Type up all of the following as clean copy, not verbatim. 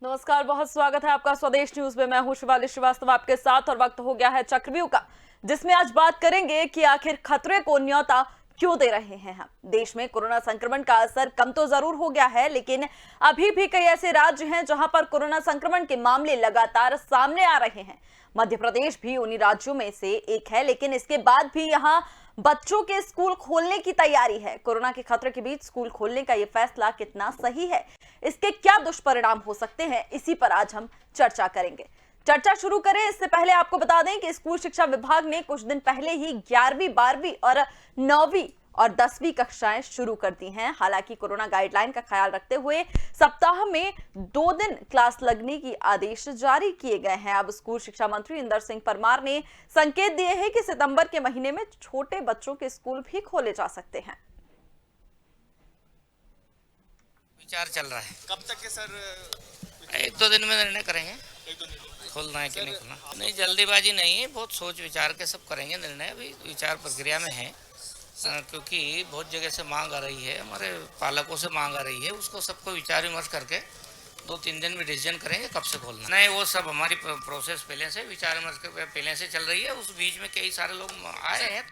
नमस्कार, बहुत स्वागत है आपका स्वदेश न्यूज में। मैं हूं शिवाली श्रीवास्तव आपके साथ और वक्त हो गया है चक्रव्यूह का, जिसमें आज बात करेंगे कि आखिर खतरे को न्योता क्यों दे रहे हैं हम। देश में कोरोना संक्रमण का असर कम तो जरूर हो गया है, लेकिन अभी भी कई ऐसे राज्य हैं जहां पर कोरोना संक्रमण के मामले लगातार सामने आ रहे हैं। मध्य प्रदेश भी उन्हीं राज्यों में से एक है, लेकिन इसके बाद भी यहाँ बच्चों के स्कूल खोलने की तैयारी है। कोरोना के खतरे के बीच स्कूल खोलने का यह फैसला कितना सही है, इसके क्या दुष्परिणाम हो सकते हैं, इसी पर आज हम चर्चा करेंगे। चर्चा शुरू करें इससे पहले आपको बता दें कि स्कूल शिक्षा विभाग ने कुछ दिन पहले ही 11वीं, 12वीं और 9वीं और 10वीं कक्षाएं शुरू कर दी हैं। हालांकि कोरोना गाइडलाइन का ख्याल रखते हुए सप्ताह में 2 दिन क्लास लगने की आदेश जारी किए गए हैं। अब स्कूल शिक्षा मंत्री इंदर सिंह परमार ने संकेत दिए हैं कि सितंबर के महीने में छोटे बच्चों के स्कूल भी खोले जा सकते हैं। विचार चल रहा है। कब तक है सर? 1-2 दिन में निर्णय करेंगे। 1-2 दिन में खोलना है कि नहीं खोलना। नहीं, जल्दीबाजी नहीं है, बहुत सोच विचार के सब करेंगे निर्णय। अभी विचार प्रक्रिया में है, क्योंकि बहुत जगह से मांग आ रही है, हमारे पालकों से मांग आ रही है। उसको सबको विचार विमर्श करके 2-3 दिन में डिसीजन करेंगे कब से खोलना। नहीं, वो सब हमारी प्रोसेस पहले से विचार विमर्श पहले से चल रही है। उस बीच में कई सारे लोग आए हैं।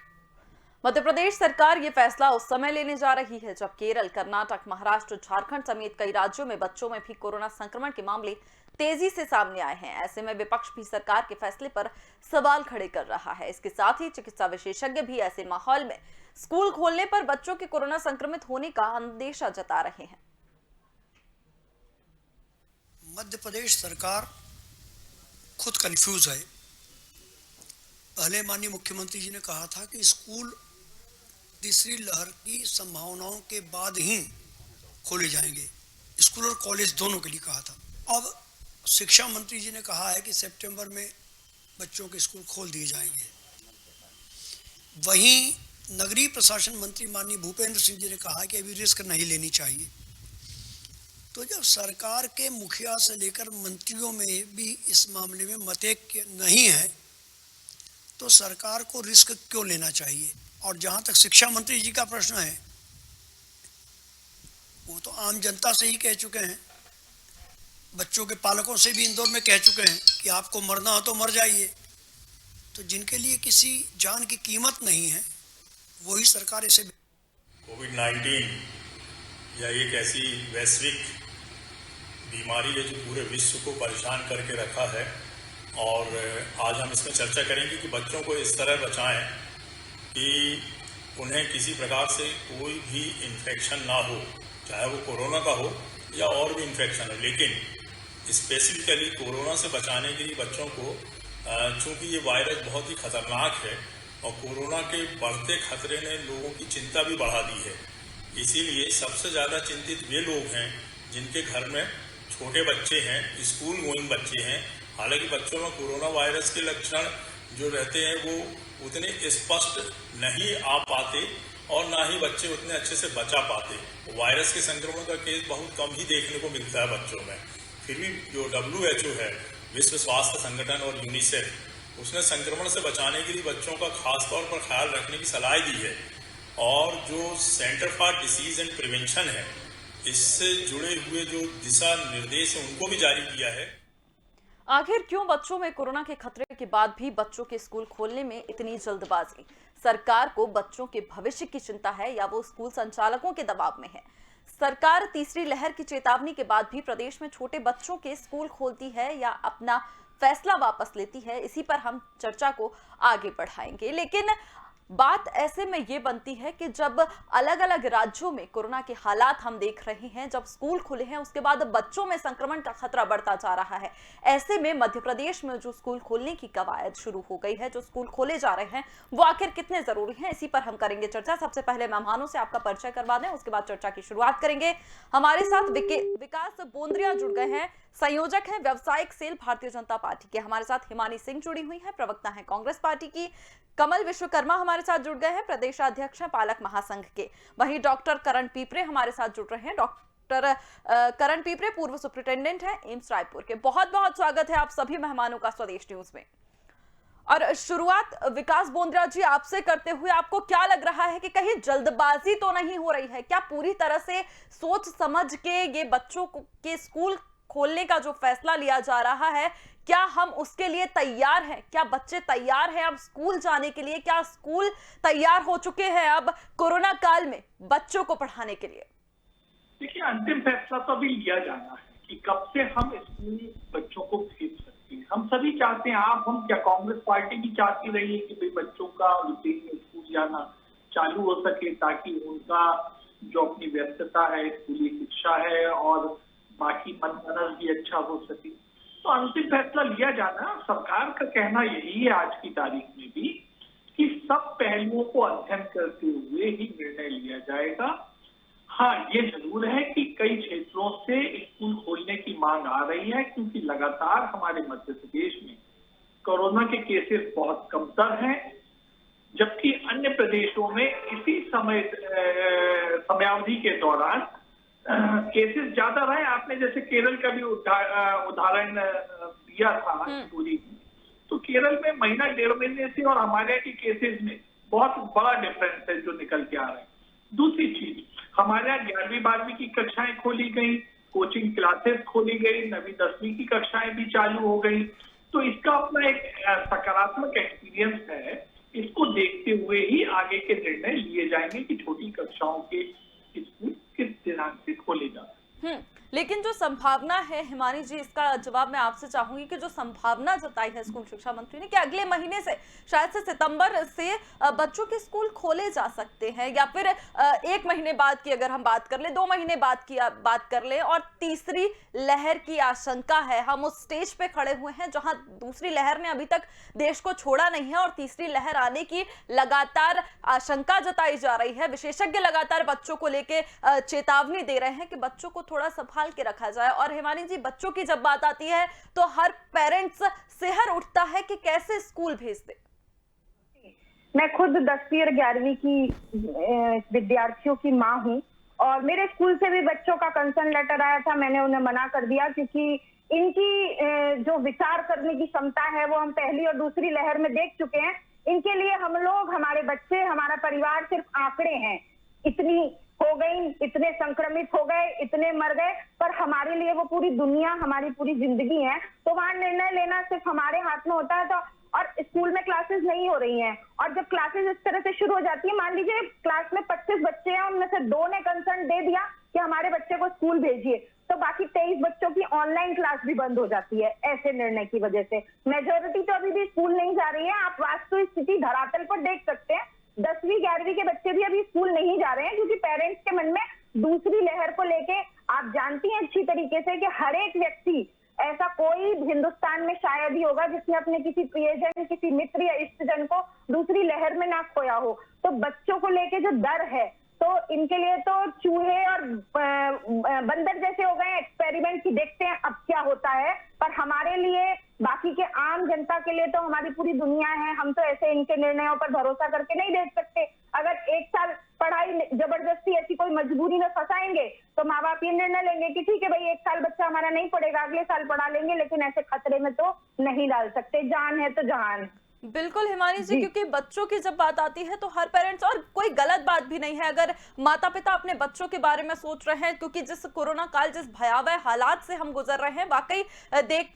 मध्य प्रदेश सरकार ये फैसला उस समय लेने जा रही है जब केरल, कर्नाटक, महाराष्ट्र, झारखंड समेत कई राज्यों में बच्चों में भी कोरोना संक्रमण के मामले तेजी से सामने आए हैं। ऐसे में विपक्ष भी सरकार के फैसले पर सवाल खड़े कर रहा है। इसके साथ ही चिकित्सा विशेषज्ञ भी ऐसे माहौल में स्कूल खोलने पर बच्चों के कोरोना संक्रमित होने का अंदेशा जता रहे हैं। मध्य प्रदेश सरकार खुद कंफ्यूज है। पहले माननीय मुख्यमंत्री जी ने कहा था कि स्कूल तीसरी लहर की संभावनाओं के बाद ही खोले जाएंगे, स्कूल और कॉलेज दोनों के लिए कहा था। अब शिक्षा मंत्री जी ने कहा है कि सितंबर में बच्चों के स्कूल खोल दिए जाएंगे। वहीं नगरीय प्रशासन मंत्री माननीय भूपेंद्र सिंह जी ने कहा कि अभी रिस्क नहीं लेनी चाहिए। तो जब सरकार के मुखिया से लेकर मंत्रियों में भी इस मामले में मतैक्य नहीं है, तो सरकार को रिस्क क्यों लेना चाहिए। और जहां तक शिक्षा मंत्री जी का प्रश्न है, वो तो आम जनता से ही कह चुके हैं, बच्चों के पालकों से भी इंदौर में कह चुके हैं कि आपको मरना हो तो मर जाइए। तो जिनके लिए किसी जान की कीमत नहीं है, वही सरकार इसे। कोविड-19 या एक ऐसी वैश्विक बीमारी है जो पूरे विश्व को परेशान करके रखा है, और आज हम इसमें चर्चा करेंगे कि बच्चों को इस तरह बचाएं कि उन्हें किसी प्रकार से कोई भी इन्फेक्शन ना हो, चाहे वो कोरोना का हो या और भी इन्फेक्शन हो। लेकिन स्पेसिफिकली कोरोना से बचाने के लिए बच्चों को, चूँकि ये वायरस बहुत ही खतरनाक है और कोरोना के बढ़ते खतरे ने लोगों की चिंता भी बढ़ा दी है, इसीलिए सबसे ज़्यादा चिंतित वे लोग हैं जिनके घर में छोटे बच्चे हैं, स्कूल गोइंग बच्चे हैं। हालांकि बच्चों में कोरोना वायरस के लक्षण जो रहते हैं वो उतने स्पष्ट नहीं आ पाते और ना ही बच्चे उतने अच्छे से बचा पाते। वायरस के संक्रमण का केस बहुत कम ही देखने को मिलता है बच्चों में। फिर भी जो WHO है, विश्व स्वास्थ्य संगठन और यूनिसेफ, उसने संक्रमण से बचाने के लिए बच्चों का खास तौर पर ख्याल रखने की सलाह दी है। और जो centre for disease and prevention है, इससे जुड़े हुए जो दिशा निर्देश है उनको भी जारी किया है। आखिर क्यों बच्चों में कोरोना के खतरे के बाद भी बच्चों के स्कूल खोलने में इतनी जल्दबाजी? सरकार को बच्चों के भविष्य की चिंता है या वो स्कूल संचालकों के दबाव में है? सरकार तीसरी लहर की चेतावनी के बाद भी प्रदेश में छोटे बच्चों के स्कूल खोलती है या अपना फैसला वापस लेती है? इसी पर हम चर्चा को आगे बढ़ाएंगे। लेकिन बात ऐसे में ये बनती है कि जब अलग अलग राज्यों में कोरोना के हालात हम देख रहे हैं, जब स्कूल खुले हैं उसके बाद बच्चों में संक्रमण का खतरा बढ़ता जा रहा है। ऐसे में मध्य प्रदेश में जो स्कूल खोलने की कवायद शुरू हो गई है, जो स्कूल खोले जा रहे हैं, वो आखिर कितने जरूरी हैं, इसी पर हम करेंगे चर्चा। सबसे पहले मेहमानों से आपका परिचय करवा दें, उसके बाद चर्चा की शुरुआत करेंगे। हमारे साथ विकास बोंद्रिया जुड़ गए हैं, संयोजक हैं व्यावसायिक सेल भारतीय जनता पार्टी के। हमारे साथ हिमानी सिंह जुड़ी हुई हैं, प्रवक्ता हैं कांग्रेस पार्टी की। कमल विश्वकर्मा हमारे साथ जुड़ गए हैं, प्रदेशाध्यक्ष हैं पालक महासंघ के। वहीं डॉक्टर करण पीपरे हमारे साथ जुड़ रहे हैं, डॉक्टर करण पीपरे पूर्व सुप्रिंटेंडेंट हैं एम्स रायपुर के। बहुत बहुत स्वागत है आप सभी मेहमानों का स्वदेश न्यूज में। और शुरुआत विकास बोंद्रिया जी आपसे करते हुए, आपको क्या लग रहा है कि कहीं जल्दबाजी तो नहीं हो रही है? क्या पूरी तरह से सोच समझ के ये बच्चों के स्कूल खोलने का जो फैसला लिया जा रहा है, क्या हम उसके लिए तैयार हैं? क्या बच्चे तैयार हैं अब स्कूल जाने के लिए? क्या स्कूल तैयार हो चुके हैं अब कोरोना काल में बच्चों को पढ़ाने के लिए? देखिए, अंतिम फैसला तो अभी लिया जाना है कि कब से हम स्कूल बच्चों को भेज सकते हैं। हम सभी चाहते हैं, आप हम क्या, कांग्रेस पार्टी भी चाहती रही है कि भाई बच्चों का रूटीन में स्कूल जाना चालू हो सके, ताकि उनका जो अपनी व्यस्तता है, स्कूली शिक्षा है और बाकी मनोरंजन भी अच्छा हो सके। तो अंतिम फैसला लिया जाना, सरकार का कहना यही है आज की तारीख में भी कि सब पहलुओं को अध्ययन करते हुए ही निर्णय लिया जाएगा। हाँ, ये जरूर है कि कई क्षेत्रों से स्कूल खोलने की मांग आ रही है, क्योंकि लगातार हमारे मध्य प्रदेश में कोरोना के केसेस बहुत कमतर हैं, जबकि अन्य प्रदेशों में इसी समयावधि के दौरान केसेस ज्यादा रहे। आपने जैसे केरल का भी उदाहरण दिया था पूरी, तो केरल में महीना 1.5 महीने से और हमारे यहाँ के केसेस में बहुत बड़ा डिफरेंस है जो निकल के आ रहा है। दूसरी चीज, हमारे यहाँ 11वीं 12वीं की कक्षाएं खोली गई, कोचिंग क्लासेस खोली गई, 9वीं 10वीं की कक्षाएं भी चालू हो गई। तो इसका अपना एक सकारात्मक एक्सपीरियंस है। इसको देखते हुए ही आगे के निर्णय लिए जाएंगे कि छोटी कक्षाओं के स्कूल किस दिनांक से खोले जाए। लेकिन जो संभावना है, हिमानी जी, इसका जवाब मैं आपसे चाहूंगी कि जो संभावना जताई है स्कूल शिक्षा मंत्री ने कि अगले महीने से, शायद से सितंबर से बच्चों के स्कूल खोले जा सकते हैं, या फिर 1 महीने बाद की अगर हम बात कर ले, 2 महीने बाद की बात कर ले, और तीसरी लहर की आशंका है। हम उस स्टेज पे खड़े हुए हैं जहां दूसरी लहर ने अभी तक देश को छोड़ा नहीं है और तीसरी लहर आने की लगातार आशंका जताई जा रही है। विशेषज्ञ लगातार बच्चों को लेके चेतावनी दे रहे हैं कि बच्चों को थोड़ा संभाल के रखा जाए। और हिमानी जी, बच्चों की जब बात आती है तो हर पेरेंट्स सिहर उठता है कि कैसे स्कूल भेज दे। मैं खुद 10वीं और 11वीं की विद्यार्थियों की मां हूं, और मेरे स्कूल से भी बच्चों का कंसर्न लेटर आया था। मैंने उन्हें मना कर दिया, क्योंकि इनकी जो विचार करने की क्षमता है वो हम पहली और दूसरी लहर में देख चुके हैं। इनके लिए हम लोग, हमारे बच्चे, हमारा परिवार सिर्फ आंकड़े हैं। इतनी हो गई, इतने संक्रमित हो गए, इतने मर गए, पर हमारे लिए वो पूरी दुनिया, हमारी पूरी जिंदगी है। तो वहां निर्णय लेना सिर्फ हमारे हाथ में होता है। तो और स्कूल में क्लासेस नहीं हो रही हैं, और जब क्लासेस इस तरह से शुरू हो जाती है, मान लीजिए क्लास में 25 बच्चे हैं, उनमें से 2 ने कंसर्न दे दिया कि हमारे बच्चे को स्कूल भेजिए, तो बाकी 23 बच्चों की ऑनलाइन क्लास भी बंद हो जाती है ऐसे निर्णय की वजह से। मेजोरिटी तो अभी भी स्कूल नहीं जा रही है। आप वास्तविक स्थिति धरातल पर देख सकते हैं। 10वीं 11वीं के बच्चे भी अभी स्कूल नहीं जा रहे हैं, क्योंकि पेरेंट्स के मन में दूसरी लहर को लेके, आप जानती हैं अच्छी तरीके से कि हर एक व्यक्ति, ऐसा कोई हिंदुस्तान में शायद ही होगा जिसने अपने किसी प्रियजन, किसी मित्र या इष्टजन को दूसरी लहर में ना खोया हो। तो बच्चों को लेके जो डर है, तो इनके लिए तो चूहे और बंदर जैसे हो गए एक्सपेरिमेंट की, देखते हैं अब क्या होता है। पर हमारे लिए, बाकी के आम जनता के लिए तो हमारी पूरी दुनिया है। हम तो ऐसे इनके निर्णयों पर भरोसा करके नहीं देख सकते। अगर 1 साल पढ़ाई जबरदस्ती ऐसी कोई मजबूरी में फंसाएंगे, तो माँ बाप ये निर्णय लेंगे कि ठीक है भाई, 1 साल बच्चा हमारा नहीं पढ़ेगा, अगले साल पढ़ा लेंगे, लेकिन ऐसे खतरे में तो नहीं डाल सकते। जान है तो जहान। बिल्कुल हिमानी जी, क्योंकि बच्चों की जब बात आती है तो हर पेरेंट्स, और कोई गलत बात भी नहीं है अगर माता पिता अपने बच्चों के बारे में सोच रहे हैं, क्योंकि जिस कोरोना काल, जिस भयावह हालात से हम गुजर रहे हैं, वाकई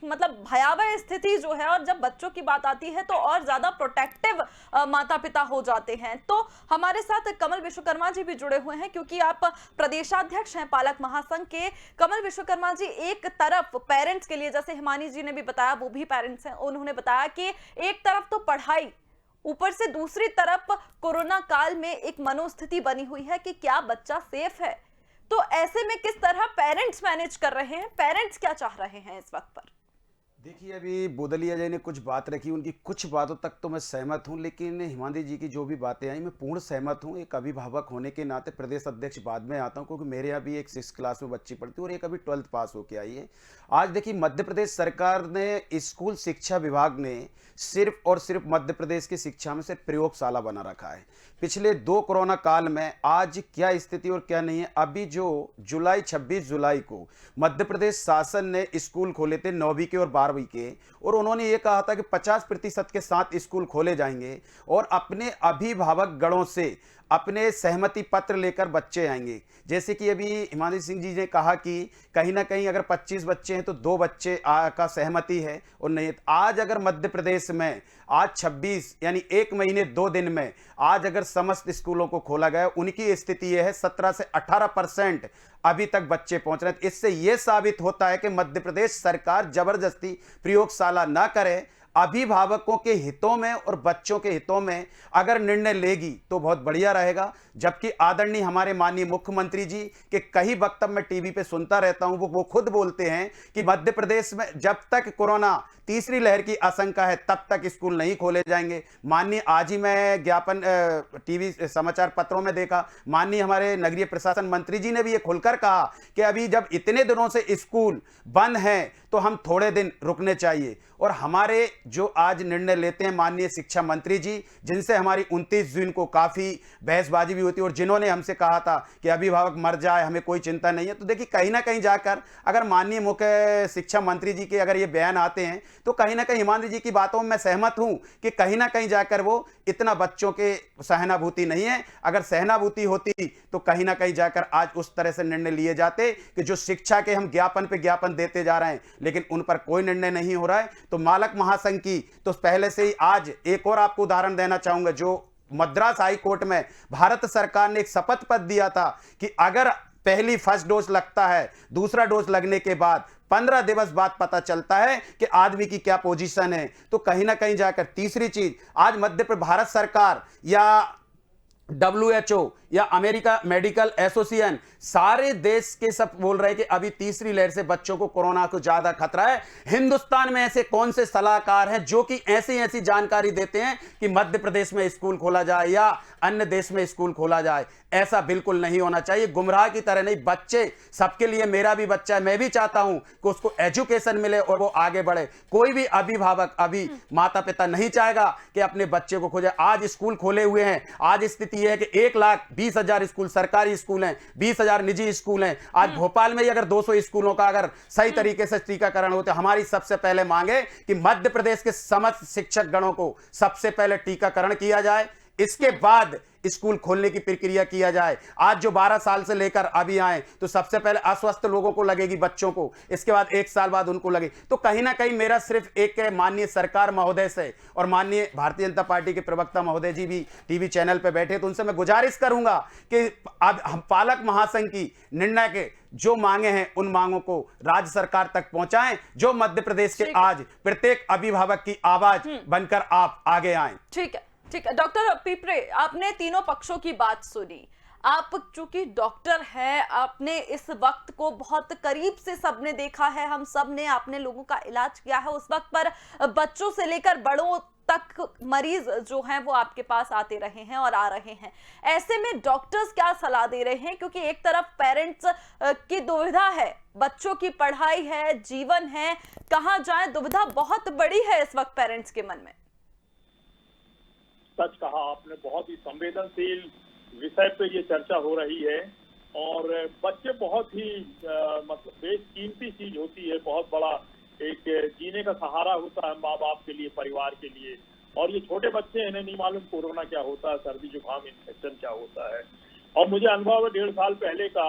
मतलब भयावह स्थिति जो है, और जब बच्चों की बात आती है तो और ज्यादा प्रोटेक्टिव माता पिता हो जाते हैं। तो हमारे साथ कमल विश्वकर्मा जी भी जुड़े हुए हैं, क्योंकि आप प्रदेशाध्यक्ष हैं पालक महासंघ के। कमल विश्वकर्मा जी, एक तरफ पेरेंट्स के लिए, जैसे हिमानी जी ने भी बताया, वो भी पेरेंट्स हैं, उन्होंने बताया कि एक तरफ तो पढ़ाई, ऊपर से दूसरी तरफ कोरोना काल में एक मनोस्थिति बनी हुई है कि क्या बच्चा सेफ है। तो ऐसे में किस तरह पेरेंट्स मैनेज कर रहे हैं, पेरेंट्स क्या चाह रहे हैं इस वक्त पर? देखिए, अभी बोदलिया जी ने कुछ बात रखी, उनकी कुछ बातों तक तो मैं सहमत हूं, लेकिन हिमांशी जी की जो भी बातें आई, मैं पूर्ण सहमत हूं। एक अभिभावक होने के नाते प्रदेश अध्यक्ष बाद में आता हूं, क्योंकि मेरे यहाँ भी एक 6th क्लास में बच्ची पढ़ती है और एक अभी 12th पास होके आई है। आज देखिए, मध्य प्रदेश सरकार ने, स्कूल शिक्षा विभाग ने सिर्फ और सिर्फ मध्य प्रदेश की शिक्षा में सिर्फ प्रयोगशाला बना रखा है। पिछले 2 कोरोना काल में आज क्या स्थिति और क्या नहीं है। अभी जो 26 जुलाई को मध्य प्रदेश शासन ने स्कूल खोले थे 9वीं के और 12वीं के, और उन्होंने ये कहा था कि 50% के साथ स्कूल खोले जाएंगे, और अपने अभिभावक गणों से अपने सहमति पत्र लेकर बच्चे आएंगे। जैसे कि अभी हिमांशु सिंह जी ने कहा कि कहीं ना कहीं अगर 25 बच्चे हैं तो 2 बच्चे का सहमति है और नहीं। आज अगर मध्य प्रदेश में आज 26 यानी 1 महीने 2 दिन में आज अगर समस्त स्कूलों को खोला गया, उनकी स्थिति यह है 17 से 18% अभी तक बच्चे पहुंच रहे हैं। तो इससे यह साबित होता है कि मध्य प्रदेश सरकार जबरदस्ती प्रयोगशाला ना करे, अभिभावकों के हितों में और बच्चों के हितों में अगर निर्णय लेगी तो बहुत बढ़िया रहेगा। जबकि आदरणीय हमारे माननीय मुख्यमंत्री जी के कई वक्तव्य मैं टीवी पे सुनता रहता हूं, वो खुद बोलते हैं कि मध्य प्रदेश में जब तक कोरोना तीसरी लहर की आशंका है तब तक स्कूल नहीं खोले जाएंगे। माननीय आज ही मैं ज्ञापन टीवी समाचार पत्रों में देखा, माननीय हमारे नगरीय प्रशासन मंत्री जी ने भी ये खुलकर कहा कि अभी जब इतने दिनों से स्कूल बंद हैं तो हम थोड़े दिन रुकने चाहिए। और हमारे जो आज निर्णय लेते हैं माननीय शिक्षा मंत्री जी, जिनसे हमारी 29 जून को काफ़ी बहसबाजी भी होती है और जिन्होंने हमसे कहा था कि अभिभावक मर जाए हमें कोई चिंता नहीं है, तो देखिए कहीं ना कहीं जाकर अगर माननीय मुख्य शिक्षा मंत्री जी के अगर ये बयान आते हैं तो कहीं ना कहीं हिमांशु जी की बातों में मैं सहमत हूं कि कहीं ना कहीं जाकर वो इतना बच्चों के सहानुभूति नहीं है। अगर सहानुभूति होती तो कहीं ना कहीं जाकर आज उस तरह से निर्णय लिए जाते कि जो शिक्षा के हम ज्ञापन पे ज्ञापन देते जा रहे हैं लेकिन उन पर कोई निर्णय नहीं हो रहा है। तो मालक महासंघ की तो पहले से ही आज एक और आपको उदाहरण देना चाहूंगा, जो मद्रास हाई कोर्ट में भारत सरकार ने एक शपथ पत्र दिया था कि अगर पहली फर्स्ट डोज लगता है, दूसरा डोज लगने के बाद 15 दिवस बाद पता चलता है कि आदमी की क्या पोजीशन है। तो कहीं ना कहीं जाकर तीसरी चीज आज मध्य प्रदेश भारत सरकार या WHO या अमेरिका मेडिकल एसोसिएशन सारे देश के सब बोल रहे हैं कि अभी तीसरी लहर से बच्चों को कोरोना को ज्यादा खतरा है। हिंदुस्तान में ऐसे कौन से सलाहकार हैं जो कि ऐसी जानकारी देते हैं कि मध्य प्रदेश में स्कूल खोला जाए या अन्य देश में स्कूल खोला जाए? ऐसा बिल्कुल नहीं होना चाहिए। गुमराह की तरह नहीं, बच्चे सबके लिए, मेरा भी बच्चा है, मैं भी चाहता हूं कि उसको एजुकेशन मिले और वो आगे बढ़े। कोई भी अभिभावक अभी माता पिता नहीं चाहेगा कि अपने बच्चे को खोजे। आज स्कूल खोले हुए हैं, आज स्थिति यह है कि 1,20,000 स्कूल सरकारी स्कूल हैं, 20,000 निजी स्कूल हैं। आज भोपाल में अगर 200 स्कूलों का अगर सही तरीके से टीकाकरण होता, हमारी सबसे पहले मांग है कि मध्य प्रदेश के समस्त शिक्षक गणों को सबसे पहले टीकाकरण किया जाए, इसके बाद स्कूल खोलने की प्रक्रिया किया जाए। आज जो 12 साल से लेकर अभी आए तो सबसे पहले अस्वस्थ लोगों को लगेगी, बच्चों को, इसके बाद 1 साल बाद उनको लगे। तो कहीं ना कहीं मेरा सिर्फ एक माननीय सरकार महोदय से और माननीय भारतीय जनता पार्टी के प्रवक्ता महोदय जी भी टीवी चैनल पर बैठे, तो उनसे मैं गुजारिश करूंगा कि अब हम पालक महासंघ की निर्णय के जो मांगे हैं उन मांगों को राज्य सरकार तक पहुंचाएं, जो मध्य प्रदेश के आज प्रत्येक अभिभावक की आवाज बनकर आप आगे आए। ठीक है, ठीक है। डॉक्टर पिपरे, आपने तीनों पक्षों की बात सुनी। आप चूंकि डॉक्टर हैं, आपने इस वक्त को बहुत करीब से सबने देखा है, हम सब ने, आपने लोगों का इलाज किया है। उस वक्त पर बच्चों से लेकर बड़ों तक मरीज जो हैं वो आपके पास आते रहे हैं और आ रहे हैं। ऐसे में डॉक्टर्स क्या सलाह दे रहे हैं? क्योंकि एक तरफ पेरेंट्स की दुविधा है, बच्चों की पढ़ाई है, जीवन है, कहां जाएं, दुविधा बहुत बड़ी है इस वक्त पेरेंट्स के मन में। सच कहा आपने, बहुत ही संवेदनशील विषय पे ये चर्चा हो रही है और बच्चे बहुत ही मतलब बेशकीमती चीज होती है, बहुत बड़ा एक जीने का सहारा होता है माँ बाप के लिए, परिवार के लिए। और ये छोटे बच्चे हैं, इन्हें नहीं मालूम कोरोना क्या होता है, सर्दी जुकाम इन्फेक्शन क्या होता है। और मुझे अनुभव है 1.5 साल पहले का,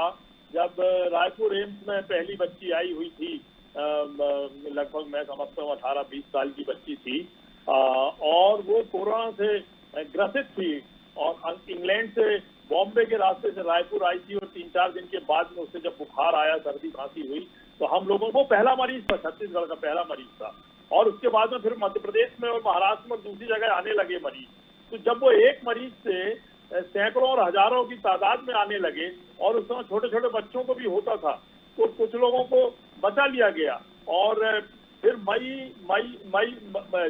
जब रायपुर एम्स में पहली बच्ची आई हुई थी, लगभग मैं समझता हूँ 18-20 साल की बच्ची थी, और वो कोरोना से ग्रसित थी और इंग्लैंड से बॉम्बे के रास्ते से रायपुर आई थी और 3-4 दिन के बाद में उससे जब बुखार आया, सर्दी खांसी हुई, तो हम लोगों को पहला मरीज था, छत्तीसगढ़ का पहला मरीज था। और उसके बाद में फिर मध्य प्रदेश में और महाराष्ट्र में दूसरी जगह आने लगे मरीज। तो जब वो एक मरीज से सैकड़ों और हजारों की तादाद में आने लगे और उस समय छोटे छोटे बच्चों को भी होता था, तो कुछ लोगों को बचा लिया गया। और फिर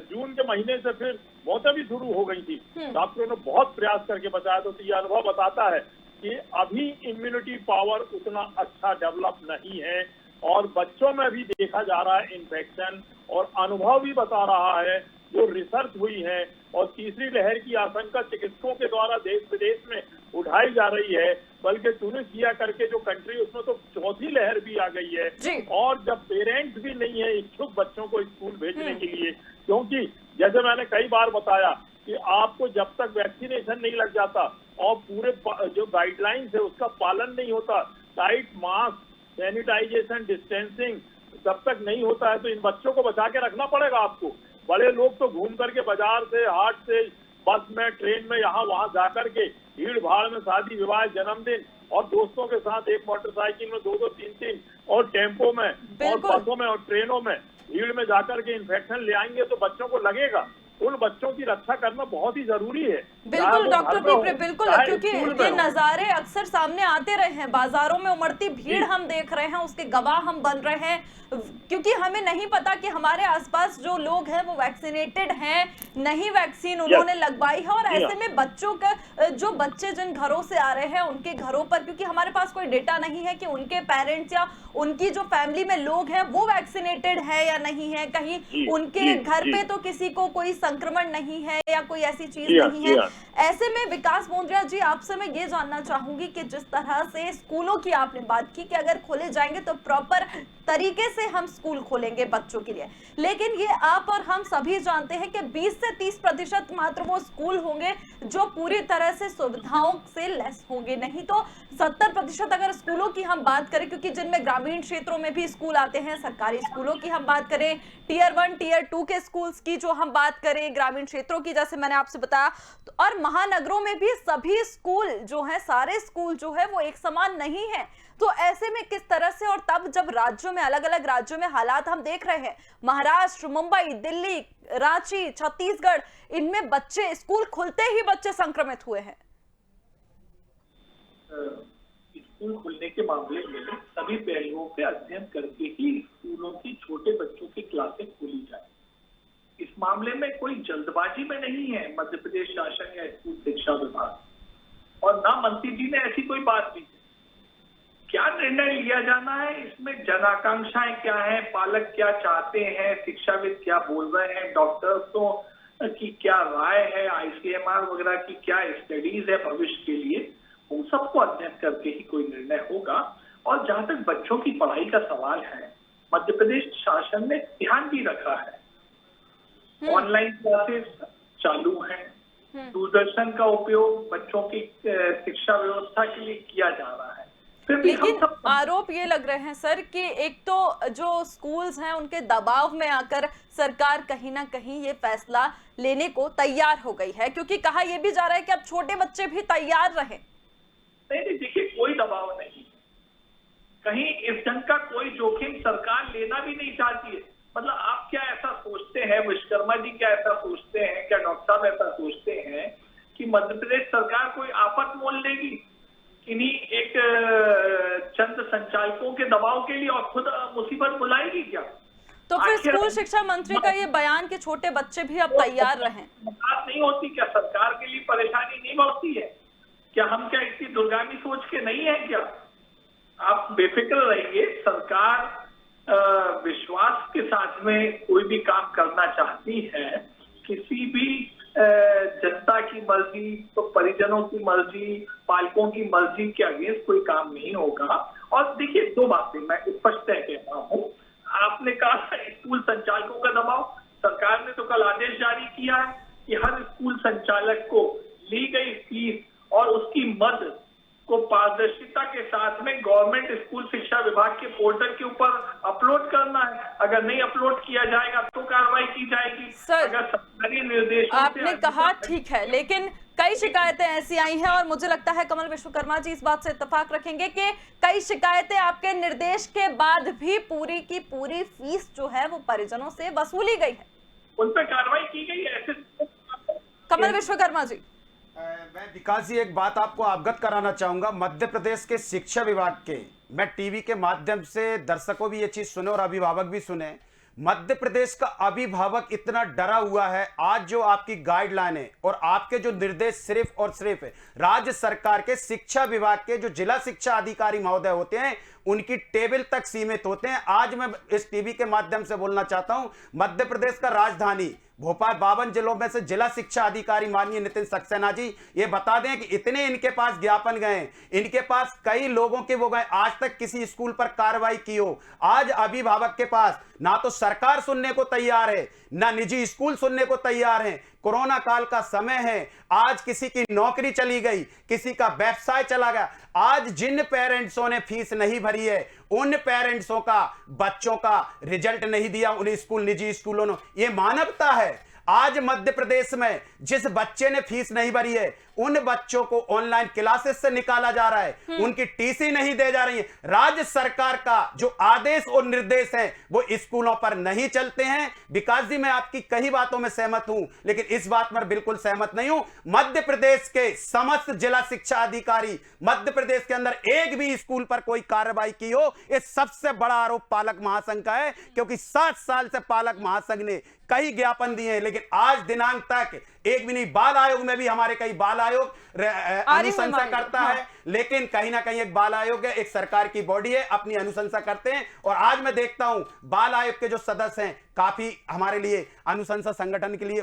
जून के महीने से फिर मौतें भी शुरू हो गई थी। डॉक्टरों ने बहुत प्रयास करके बचाया। तो ये अनुभव बताता है कि अभी इम्यूनिटी पावर उतना अच्छा डेवलप नहीं है और बच्चों में भी देखा जा रहा है इन्फेक्शन, और अनुभव भी बता रहा है, जो रिसर्च हुई है और तीसरी लहर की आशंका चिकित्सकों के द्वारा देश विदेश में उठाई जा रही है, बल्कि टूनिसिया करके जो कंट्री, उसमें तो चौथी लहर भी आ गई है। और जब पेरेंट्स भी नहीं है इच्छुक बच्चों को स्कूल भेजने के लिए, क्योंकि जैसे मैंने कई बार बताया कि आपको जब तक वैक्सीनेशन नहीं लग जाता और पूरे जो गाइडलाइंस है उसका पालन नहीं होता, टाइट मास्क, सैनिटाइजेशन, डिस्टेंसिंग जब तक नहीं होता है तो इन बच्चों को बचा के रखना पड़ेगा आपको। बड़े लोग तो घूम करके बाजार से, हाट से, बस में, ट्रेन में, यहाँ वहाँ जा करके भीड़ भाड़ में शादी विवाह, जन्मदिन और दोस्तों के साथ एक मोटरसाइकिल में 2-2, 3-3 और टेम्पो में और बसों में और ट्रेनों में भीड़ में जाकर के इन्फेक्शन ले आएंगे तो बच्चों को लगेगा। उन बच्चों की रक्षा करना बहुत ही जरूरी है। बिल्कुल डॉक्टर पीपरे, बिल्कुल, क्योंकि ये नजारे अक्सर सामने आते रहे हैं, बाजारों में उमड़ती भीड़ हम देख रहे हैं, उसके गवाह हम बन रहे हैं, क्योंकि हमें नहीं पता कि हमारे आसपास जो लोग हैं वो वैक्सीनेटेड हैं, नहीं वैक्सीन उन्होंने लगवाई है, और ऐसे में बच्चों का, जो बच्चे जिन घरों से आ रहे हैं उनके घरों पर, क्योंकि हमारे पास कोई डेटा नहीं है कि उनके पेरेंट्स या उनकी जो फैमिली में लोग हैं वो वैक्सीनेटेड है या नहीं है, कहीं उनके घर पे तो किसी को कोई संक्रमण नहीं है या कोई ऐसी चीज नहीं है। ऐसे में विकास बोंद्रिया जी, आपसे मैं ये जानना चाहूंगी कि जिस तरह से स्कूलों की आपने बात की कि अगर खोले जाएंगे तो प्रॉपर तरीके से हम स्कूल खोलेंगे बच्चों के लिए, लेकिन ये आप और हम सभी जानते हैं कि 20 से 30% मात्र वो स्कूल होंगे जो पूरी तरह से सुविधाओं से लेस होंगे, नहीं तो 70% अगर स्कूलों की हम बात करें, क्योंकि जिनमें ग्रामीण क्षेत्रों में भी स्कूल आते हैं, सरकारी स्कूलों की हम बात करें, टियर 1 टियर 2 के स्कूल्स की जो हम बात करें, ग्रामीण क्षेत्रों की जैसे मैंने आपसे बताया, तो और महानगरों में भी सभी स्कूल जो है, सारे स्कूल जो है वो एक समान नहीं है। तो ऐसे में किस तरह से, और तब जब राज्यों में, अलग अलग राज्यों में हालात हम देख रहे हैं, महाराष्ट्र, मुंबई, दिल्ली, रांची, छत्तीसगढ़, इनमें बच्चे स्कूल खुलते ही बच्चे संक्रमित हुए हैं। स्कूल खुलने के मामले में सभी पहलुओं पे अध्ययन करके ही स्कूलों की छोटे बच्चों की क्लासें खोली जाए। इस मामले में कोई जल्दबाजी में नहीं है मध्य प्रदेश शासन या स्कूल शिक्षा विभाग, और ना मंत्री जी ने ऐसी कोई बात नहीं। क्या निर्णय लिया जाना है, इसमें जन आकांक्षाएं क्या है, पालक क्या चाहते हैं, शिक्षाविद क्या बोल रहे हैं, डॉक्टर्सों की क्या राय है, ICMR वगैरह की क्या स्टडीज है भविष्य के लिए, उन सबको अध्ययन करके ही कोई निर्णय होगा। और जहां तक बच्चों की पढ़ाई का सवाल है, मध्य प्रदेश शासन ने ध्यान भी रखा है, ऑनलाइन क्लासेस चालू हैं, दूरदर्शन का उपयोग बच्चों की शिक्षा व्यवस्था के लिए किया जा रहा है। लेकिन आरोप ये लग रहे हैं सर कि एक तो जो स्कूल्स हैं उनके दबाव में आकर सरकार कहीं ना कहीं ये फैसला लेने को तैयार हो गई है, क्योंकि कहा यह भी जा रहा है कि अब छोटे बच्चे भी तैयार रहें। नहीं, देखिए कोई दबाव नहीं, कहीं इस ढंग का कोई जोखिम सरकार लेना भी नहीं चाहती है। मतलब आप क्या ऐसा सोचते हैं, विश्वकर्मा जी क्या ऐसा सोचते हैं, क्या डॉक्टर साहब ऐसा सोचते हैं कि मध्य प्रदेश सरकार कोई आफत मोल लेगी इन्हीं एक चंद संचालकों के दबाव के लिए और खुद मुसीबत बुलाएगी क्या? तो फिर स्कूल शिक्षा मंत्री का ये बयान कि छोटे बच्चे भी अब तैयार रहें, बात नहीं होती क्या? सरकार के लिए परेशानी नहीं बढ़ती है क्या? हम क्या इतनी दूरगामी सोच के नहीं है क्या? आप बेफिक्र रहिए, सरकार विश्वास के साथ में कोई भी काम करना चाहती है। किसी भी जनता की मर्जी, तो परिजनों की मर्जी, पालकों की मर्जी के अगेंस्ट कोई काम नहीं होगा। और देखिए, दो बातें मैं स्पष्ट कहता हूँ। आपने कहा स्कूल संचालकों का दबाव, सरकार ने तो कल आदेश जारी किया है कि हर स्कूल संचालक को ली गई फीस और उसकी मद को पारदर्शिता के साथ में गवर्नमेंट स्कूल शिक्षा विभाग के पोर्टल के ऊपर अपलोड करना है। अगर नहीं अपलोड किया जाएगा तो कार्रवाई की जाएगी। अगर सरकारी निर्देश आपने कहा ठीक है, लेकिन कई शिकायतें ऐसी आई हैं और मुझे लगता है कमल विश्वकर्मा जी इस बात से इत्तेफाक रखेंगे कि कई शिकायतें आपके निर्देश के बाद भी पूरी की पूरी फीस जो है वो परिजनों से वसूली गई है, उन पर कार्रवाई की गई है। ऐसे कमल विश्वकर्मा जी, मैं विकास जी एक बात आपको अवगत कराना चाहूंगा। मध्य प्रदेश के शिक्षा विभाग के, मैं टीवी के माध्यम से दर्शकों भी ये चीज सुने और अभिभावक भी सुने, मध्य प्रदेश का अभिभावक इतना डरा हुआ है। आज जो आपकी गाइडलाइन है और आपके जो निर्देश सिर्फ और सिर्फ राज्य सरकार के शिक्षा विभाग के जो जिला शिक्षा अधिकारी महोदय होते हैं उनकी टेबल तक सीमित होते हैं। आज मैं इस टीवी के माध्यम से बोलना चाहता हूं, मध्य प्रदेश का राजधानी भोपाल 52 जिलों में से जिला शिक्षा अधिकारी माननीय नितिन सक्सेना जी ये बता दें कि इतने इनके पास ज्ञापन गए, इनके पास कई लोगों के वो गए, आज तक किसी स्कूल पर कार्रवाई की हो। आज अभिभावक के पास ना तो सरकार सुनने को तैयार है, ना निजी स्कूल सुनने को तैयार है। कोरोना काल का समय है, आज किसी की नौकरी चली गई, किसी का व्यवसाय चला गया। आज जिन पेरेंट्सों ने फीस नहीं भरी है उन पेरेंट्सों का बच्चों का रिजल्ट नहीं दिया उन स्कूल निजी स्कूलों ने। ये मानवता है। आज मध्य प्रदेश में जिस बच्चे ने फीस नहीं भरी है उन बच्चों को ऑनलाइन क्लासेस से निकाला जा रहा है, उनकी टीसी नहीं दे जा रही है। राज्य सरकार का जो आदेश और निर्देश है वो स्कूलों पर नहीं चलते हैं। विकास जी, मैं आपकी कई बातों में सहमत हूं, लेकिन इस बात पर बिल्कुल सहमत नहीं हूं। मध्य प्रदेश के समस्त जिला शिक्षा अधिकारी मध्य प्रदेश के अंदर एक भी स्कूल पर कोई कार्रवाई की हो, ये सबसे बड़ा आरोप पालक महासंघ का है, क्योंकि 7 साल से पालक महासंघ ने कई ज्ञापन दिए हैं, लेकिन आज दिनांक तक एक भी नहीं। बाल आयोग में भी हमारे कई बाल आयोग अनुशंसा करता है, लेकिन कहीं ना कहीं एक बाल आयोग है, एक सरकार की बॉडी है, अपनी अनुशंसा करते हैं। और आज मैं देखता हूं बाल आयोग के जो सदस्य हैं काफी हमारे लिए अनुशंसा संगठन के लिए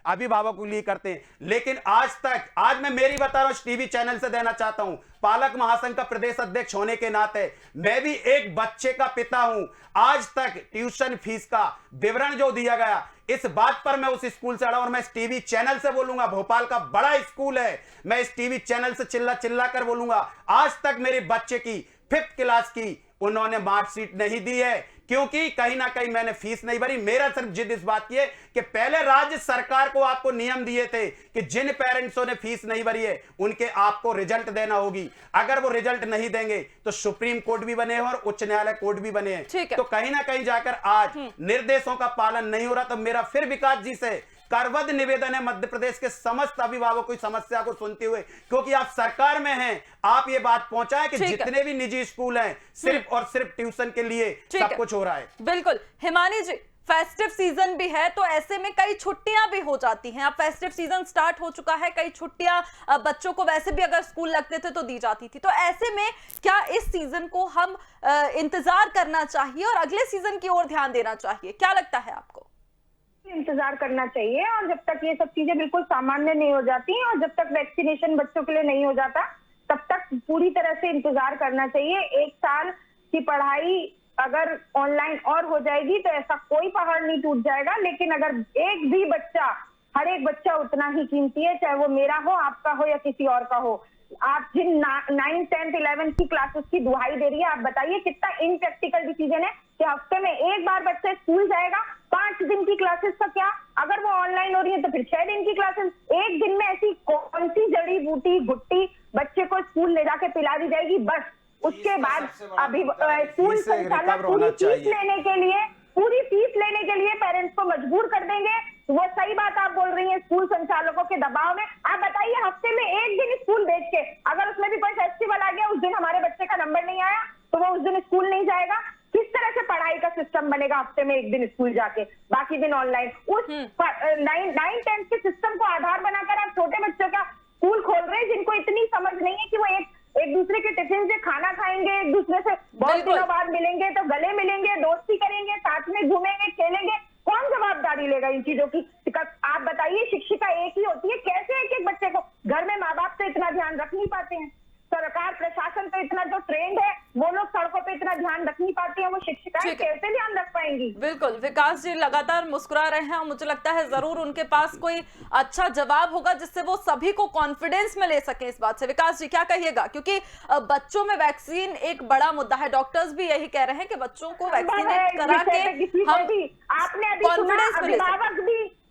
अभिभावकों के लिए करते हैं, लेकिन आज मैं मेरी बता रहा हूं, टीवी चैनल से देना चाहता हूं, पालक महासंघ का प्रदेश अध्यक्ष होने के नाते मैं भी एक बच्चे का पिता हूं। आज तक ट्यूशन फीस का विवरण जो दिया गया, इस बात पर मैं उस स्कूल से अड़ा, और मैं इस टीवी चैनल से बोलूंगा, भोपाल का बड़ा स्कूल है, मैं इस टीवी चैनल से चिल्ला कर बोलूंगा, आज तक मेरे बच्चे की 5th क्लास की उन्होंने मार्कशीट नहीं दी है, क्योंकि कहीं ना कहीं मैंने फीस नहीं भरी। मेरा सिर्फ जिद इस बात की है कि पहले राज्य सरकार को आपको नियम दिए थे कि जिन पेरेंट्सों ने फीस नहीं भरी है उनके आपको रिजल्ट देना होगी। अगर वो रिजल्ट नहीं देंगे तो सुप्रीम कोर्ट भी बने हैं और उच्च न्यायालय कोर्ट भी बने हैं। तो कहीं ना कहीं जाकर आज निर्देशों का पालन नहीं हो रहा। तो मेरा फिर विकास जी से करवद निवेदन है, मध्य प्रदेश के समस्त अभिभावकों की समस्या को सुनते हुए, क्योंकि आप सरकार में हैं, आप ये बात पहुंचाएं कि जितने भी निजी स्कूल हैं सिर्फ और सिर्फ ट्यूशन के लिए सब कुछ हो रहा है। बिल्कुल हिमानी जी, फेस्टिव सीजन भी है तो ऐसे में कई छुट्टियां भी हो जाती हैं। अब फेस्टिव सीजन स्टार्ट हो चुका है, कई छुट्टियां बच्चों को वैसे भी अगर स्कूल लगते थे तो दी जाती थी, तो ऐसे में क्या इस सीजन को हम इंतजार करना चाहिए और अगले सीजन की ओर ध्यान देना चाहिए? क्या लगता है आपको? इंतजार करना चाहिए, और जब तक ये सब चीजें बिल्कुल सामान्य नहीं हो जाती और जब तक वैक्सीनेशन बच्चों के लिए नहीं हो जाता तब तक पूरी तरह से इंतजार करना चाहिए। 1 साल की पढ़ाई अगर ऑनलाइन और हो जाएगी तो ऐसा कोई पहाड़ नहीं टूट जाएगा, लेकिन अगर एक भी बच्चा, हर एक बच्चा उतना ही कीमती है, चाहे वो मेरा हो, आपका हो या किसी और का हो। आप जिन 9th 10th 11th की क्लासेस की दुहाई दे रही है, आप बताइए कितना इनप्रैक्टिकल डिसीजन है कि हफ्ते में एक बार बच्चा स्कूल जाएगा। 5 दिन की क्लासेस का क्या, अगर वो ऑनलाइन हो रही है तो फिर 6 दिन की क्लासेस। एक दिन में ऐसी कौन सी जड़ी बूटी गुट्टी बच्चे को स्कूल ले जाके पिला दी जाएगी? बस उसके बाद अभी स्कूल संचालक पूरी फीस लेने के लिए पेरेंट्स को मजबूर कर देंगे। वो सही बात आप बोल रही हैं, स्कूल संचालकों के दबाव में। आप बताइए, हफ्ते में एक दिन स्कूल भेज के अगर उसमें भी कोई फेस्टिवल आ गया, उस दिन हमारे बच्चे का नंबर नहीं आया तो वो उस दिन स्कूल नहीं जाएगा। किस तरह से पढ़ाई का सिस्टम बनेगा हफ्ते में एक दिन स्कूल जाके, बाकी दिन ऑनलाइन? उस 9th 10th के सिस्टम को आधार बनाकर आप छोटे बच्चों का स्कूल खोल रहे हैं, जिनको इतनी समझ नहीं है कि वो एक दूसरे के टिफिन से खाना खाएंगे, एक दूसरे से बहुत दिनों बाद मिलेंगे तो गले मिलेंगे, दोस्ती करेंगे, साथ में घूमेंगे, खेलेंगे। कौन जवाबदारी लेगा इन चीजों की? आप बताइए, शिक्षिका एक ही होती है, कैसे एक एक बच्चे को, घर में माँ बाप तो इतना ध्यान रख नहीं पाते हैं, सरकार प्रशासन तो इतना जो ट्रेंड है वो लोग सड़कों पे इतना ध्यान रख नहीं पाते हैं, वो शिक्षिकाएं कैसे ध्यान रख पाएंगी? बिल्कुल, विकास जी लगातार मुस्कुरा रहे हैं और मुझे लगता है जरूर उनके पास कोई अच्छा जवाब होगा जिससे वो सभी को कॉन्फिडेंस में ले सके इस बात से। विकास जी क्या कहिएगा, क्योंकि बच्चों में वैक्सीन एक बड़ा मुद्दा है, डॉक्टर्स भी यही कह रहे हैं कि बच्चों को वैक्सीनेट करा के आपने अभी सुना,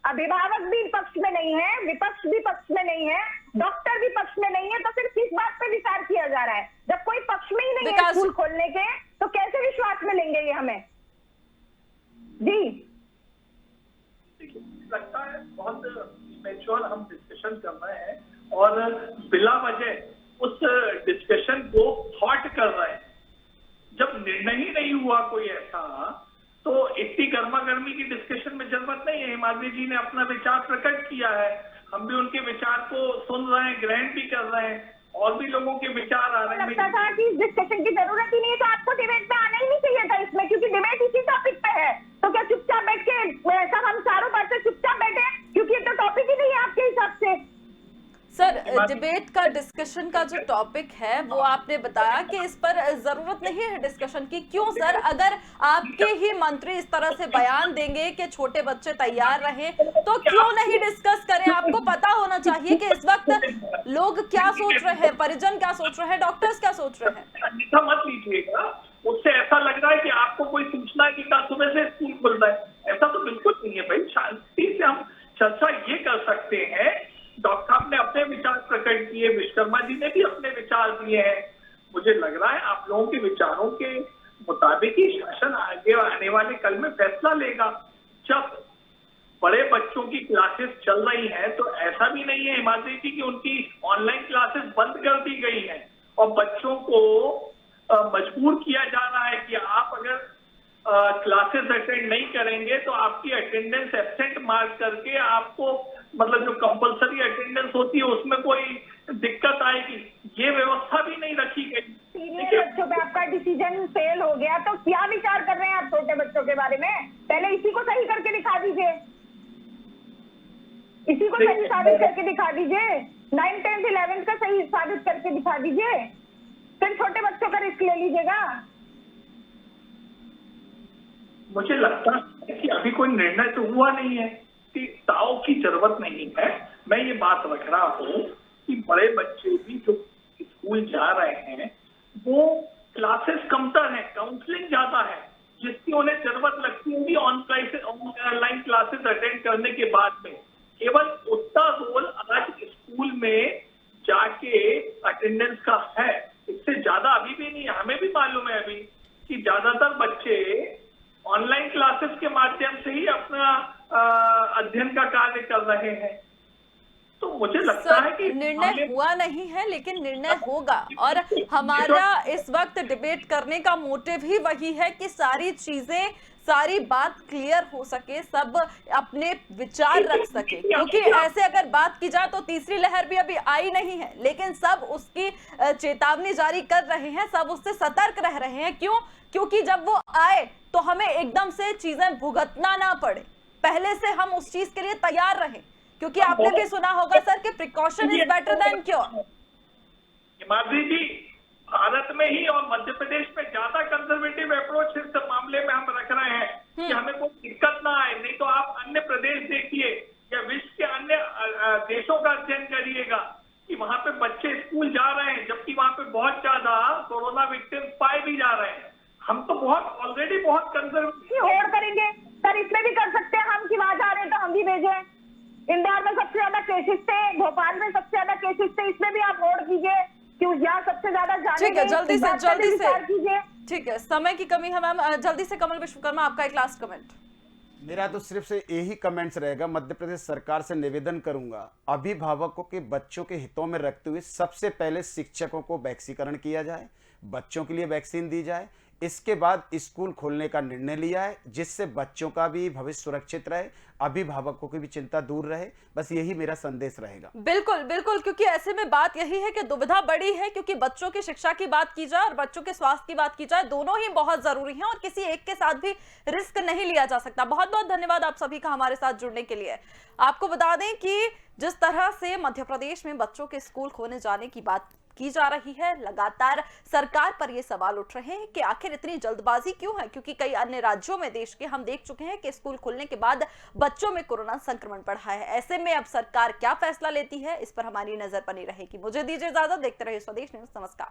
अभिभावक भी पक्ष में नहीं है, विपक्ष भी पक्ष में नहीं है, डॉक्टर भी पक्ष में नहीं है, तो फिर किस बात पे विचार किया जा रहा है? जब कोई पक्ष में ही नहीं है स्कूल खोलने के, तो कैसे विश्वास में लेंगे ये हमें? जी लगता है बहुत मैच्योर हम डिस्कशन कर रहे हैं और बिला वजह उस डिस्कशन को हॉट कर रहे हैं। जब निर्णय ही नहीं हुआ कोई ऐसा, तो इतनी गर्मा गर्मी की डिस्कशन में जरूरत नहीं है। हिमाद्री जी ने अपना विचार प्रकट किया है, हम भी उनके विचार को सुन रहे हैं, ग्रहण भी कर रहे हैं, और भी लोगों के विचार आ रहे हैं। लगता था कि इस डिस्कशन की जरूरत ही नहीं है, तो आपको डिबेट में आना ही नहीं चाहिए था इसमें, क्योंकि डिबेट इसी टॉपिक पे है। तो क्या चुपचाप बैठ के सब हम चारों बातें चुपचाप बैठे, क्योंकि ये तो टॉपिक ही नहीं है आपके हिसाब से? सर डिबेट का डिस्कशन का जो टॉपिक है वो आपने बताया कि इस पर जरूरत नहीं है डिस्कशन की। क्यों सर? अगर आपके ही मंत्री इस तरह से बयान देंगे कि छोटे बच्चे तैयार रहें तो क्यों नहीं डिस्कस करें? आपको पता होना चाहिए कि इस वक्त लोग क्या सोच रहे हैं, परिजन क्या सोच रहे हैं, डॉक्टर्स क्या सोच रहे हैं। अन्यथा मत लीजिएगा, उससे ऐसा लग रहा है कि आपको कोई सूचना है कि कल सुबह से स्कूल खुल रहा है। ऐसा तो बिल्कुल नहीं है भाई। शांति से हम चर्चा ये कर सकते हैं। डॉक्टर साहब ने अपने विचार प्रकट किए, विश्वकर्मा जी ने भी अपने विचार दिए हैं। मुझे लग रहा है आप लोगों के विचारों के मुताबिक ही शासन आगे आने वाले कल में फैसला लेगा। जब बड़े बच्चों की क्लासेस चल रही हैं तो ऐसा भी नहीं है हिमाद्री जी की उनकी ऑनलाइन क्लासेस बंद कर दी गई हैं और बच्चों को मजबूर किया जा रहा है कि आप अगर क्लासेस अटेंड नहीं करेंगे तो आपकी अटेंडेंस एब्सेंट मार्क करके आपको मतलब जो कंपलसरी अटेंडेंस होती है उसमें कोई दिक्कत आएगी। ये व्यवस्था भी नहीं रखी गई। सीनियर बच्चों पे आपका डिसीजन फेल हो गया तो क्या विचार कर रहे हैं आप छोटे बच्चों के बारे में? पहले इसी को सही करके दिखा दीजिए, इसी को सही साबित करके दिखा दीजिए। 9th 10th 11th का सही साबित करके दिखा दीजिए, फिर छोटे बच्चों का रिस्क ले लीजिएगा। मुझे लगता है कि अभी कोई निर्णय तो हुआ नहीं है कि ताव की जरूरत नहीं है। मैं ये बात रख रहा हूँ कि बड़े बच्चे भी जो स्कूल जा रहे हैं वो क्लासेस कमतर है, काउंसलिंग ज्यादा है, जिसकी उन्हें जरूरत लगती होगी ऑनलाइन क्लासेस अटेंड करने के बाद में। केवल उतना रोल आज स्कूल में जाके अटेंडेंस का है, इससे ज्यादा अभी भी नहीं है। हमें भी मालूम है अभी कि ज्यादातर बच्चे ऑनलाइन क्लासेस के माध्यम से ही अपना अध्ययन का कार्य कर रहे हैं। तो मुझे लगता है कि निर्णय हुआ नहीं है लेकिन निर्णय होगा और हमारा इस वक्त डिबेट करने का मोटिव ही वही है कि सारी चीजें, सारी बात क्लियर हो सके, सब अपने विचार रख सके। क्योंकि ऐसे अगर बात की जाए तो तीसरी लहर भी अभी आई नहीं है लेकिन सब उसकी चेतावनी जारी कर रहे हैं, सब उससे सतर्क रह रहे हैं। क्यों? क्योंकि जब वो आए तो हमें एकदम से चीजें भुगतना ना पड़े, पहले से हम उस चीज के लिए तैयार रहें। क्योंकि आपने भी सुना होगा सर कि precaution is better than cure. Himadri ji, Bharat में ही और मध्य प्रदेश में ज्यादा कंजर्वेटिव अप्रोच इस मामले में हम रख रहे हैं कि हमें कोई दिक्कत ना आए। नहीं तो आप अन्य प्रदेश देखिए या विश्व के अन्य देशों का अध्ययन करिएगा कि वहां पे बच्चे स्कूल जा रहे हैं जबकि वहां पे बहुत ज्यादा कोरोना विक्टिम्स पाए भी जा रहे हैं। हम तो ऑलरेडी बहुत कंजर्वेटिव होड़ करेंगे सर, इसमें भी कर सकते हैं हम कि वहां जा रहे हैं तो हम भी भेजें। इंदौर में सबसे ज्यादा केसेस थे, भोपाल में सबसे ज्यादा केसेस थे, इसमें भी आप होड़ कीजिए क्यों यहाँ सबसे ज्यादा जाने। ठीक है, जल्दी से कीजिए। ठीक है, समय की कमी है मैम, जल्दी से कमल विश्वकर्मा आपका एक लास्ट कमेंट। मेरा तो सिर्फ से यही कमेंट्स रहेगा, मध्य प्रदेश सरकार से निवेदन करूंगा अभिभावकों के बच्चों के हितों में रखते हुए सबसे पहले शिक्षकों को वैक्सीकरण किया जाए, बच्चों के लिए वैक्सीन दी जाए। इसके बाद स्कूल खोलने का निर्णय लिया है जिससे बच्चों का भी भविष्य सुरक्षित रहे, अभिभावकों की भी चिंता दूर रहे। बस यही मेरा संदेश रहेगा। बिल्कुल बिल्कुल, क्योंकि ऐसे में बात यही है कि दुविधा बड़ी है, क्योंकि बच्चों की शिक्षा की बात की जाए और बच्चों के स्वास्थ्य की बात की जाए, दोनों ही बहुत जरूरी हैं और किसी एक के साथ भी रिस्क नहीं लिया जा सकता। बहुत बहुत धन्यवाद आप सभी का हमारे साथ जुड़ने के लिए। आपको बता दें कि जिस तरह से मध्य प्रदेश में बच्चों के स्कूल खोलने जाने की बात की जा रही है, लगातार सरकार पर यह सवाल उठ रहे हैं कि आखिर इतनी जल्दबाजी क्यों है। क्योंकि कई अन्य राज्यों में देश के हम देख चुके हैं कि स्कूल खुलने के बाद बच्चों में कोरोना संक्रमण बढ़ा है। ऐसे में अब सरकार क्या फैसला लेती है, इस पर हमारी नजर बनी रहेगी। मुझे दीजिए इजाजत, देखते रहिए स्वदेश न्यूज। नमस्कार।